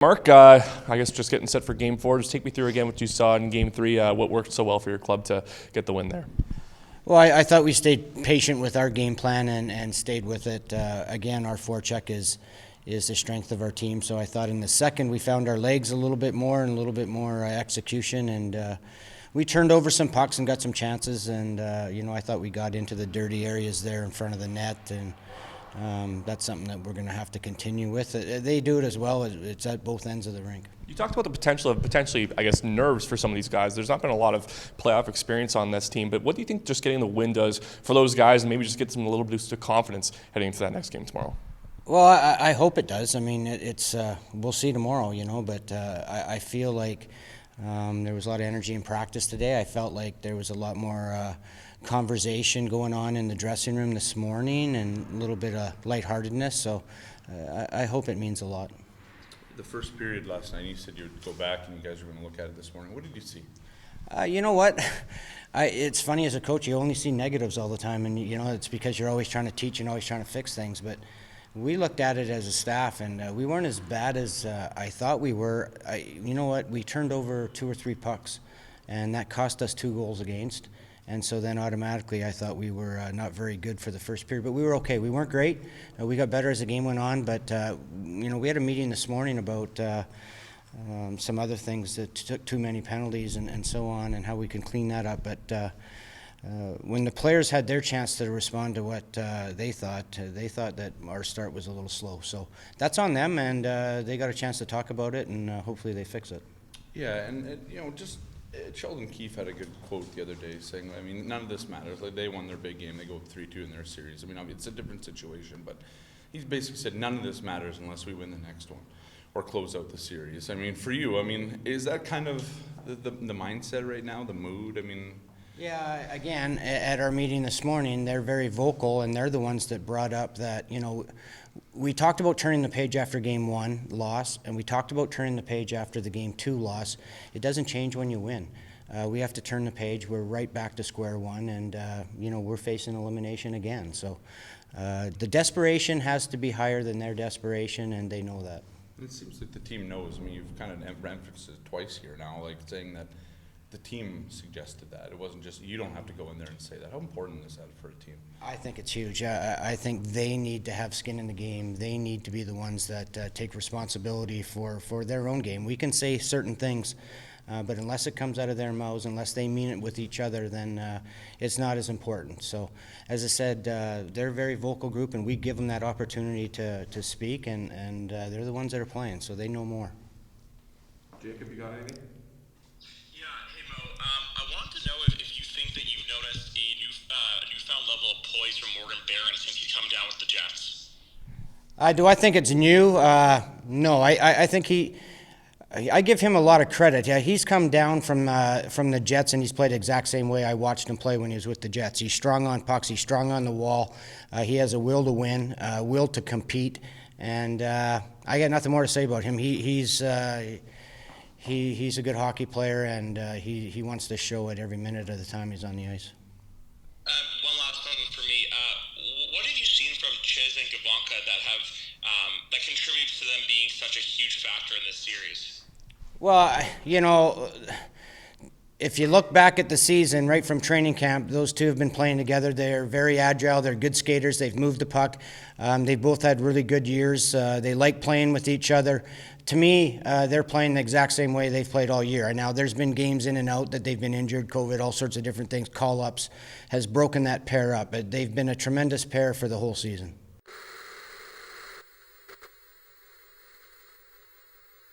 Mark, I guess just getting set for Game 4. Just take me through again what you saw in Game 3, what worked so well for your club to get the win there. Well, I thought we stayed patient with our game plan and stayed with it. Again, our forecheck is the strength of our team. So I thought in the second we found our legs a little bit more and a little bit more execution. And we turned over some pucks and got some chances. And, I thought we got into the dirty areas there in front of the net. And that's something that we're going to have to continue with. They do it as well. It's at both ends of the rink. You talked about the potential of potentially, I guess, nerves for some of these guys. There's not been a lot of playoff experience on this team, but what do you think just getting the win does for those guys and maybe just get them a little boost of confidence heading into that next game tomorrow? Well, I hope it does. I mean, it's we'll see tomorrow, but I feel like there was a lot of energy in practice today. I felt like there was a lot more conversation going on in the dressing room this morning and a little bit of lightheartedness, so I hope it means a lot. The first period last night, you said you would go back and you guys were going to look at it this morning. What did you see? You know what? It's funny as a coach, you only see negatives all the time, and it's because you're always trying to teach and always trying to fix things. But we looked at it as a staff, and we weren't as bad as I thought we were. You know what? We turned over 2 or 3 pucks, and that cost us 2 goals against. And so then automatically I thought we were not very good for the first period, but we were okay. We weren't great. We got better as the game went on, but we had a meeting this morning about some other things that took too many penalties and so on, and how we can clean that up. But when the players had their chance to respond to what they thought that our start was a little slow. So that's on them, and they got a chance to talk about it, and hopefully they fix it. Yeah, and Sheldon Keefe had a good quote the other day saying, I mean, none of this matters. Like, they won their big game. They go 3-2 in their series. I mean, it's a different situation, but he's basically said none of this matters unless we win the next one or close out the series. I mean, for you, is that kind of the mindset right now, the mood? I mean... Yeah, again, at our meeting this morning, they're very vocal, and they're the ones that brought up that, we talked about turning the page after Game 1 loss, and we talked about turning the page after the Game 2 loss. It doesn't change when you win. We have to turn the page. We're right back to square one, and, we're facing elimination again. So the desperation has to be higher than their desperation, and they know that. It seems like the team knows. I mean, you've kind of emphasized it twice here now, like saying that the team suggested that. It wasn't just, you don't have to go in there and say that. How important is that for a team? I think it's huge. I think they need to have skin in the game. They need to be the ones that take responsibility for their own game. We can say certain things, but unless it comes out of their mouths, unless they mean it with each other, then it's not as important. So, as I said, they're a very vocal group, and we give them that opportunity to speak, and they're the ones that are playing, so they know more. Jacob, you got anything? If you think that you've noticed a newfound level of poise from Morgan Barron since he's come down with the Jets. Do I think it's new? No, I think I give him a lot of credit. Yeah, he's come down from the Jets, and he's played the exact same way I watched him play when he was with the Jets. He's strong on pucks. He's strong on the wall. He has a will to win, will to compete, and I got nothing more to say about him. He's a good hockey player, and he wants to show it every minute of the time he's on the ice. One last one for me. What have you seen from Chiz and Gavanka that contributes to them being such a huge factor in this series? Well, if you look back at the season, right from training camp, those two have been playing together. They're very agile. They're good skaters. They've moved the puck. They've both had really good years. They like playing with each other. To me, they're playing the exact same way they've played all year. Now, there's been games in and out that they've been injured, COVID, all sorts of different things. Call-ups has broken that pair up. They've been a tremendous pair for the whole season.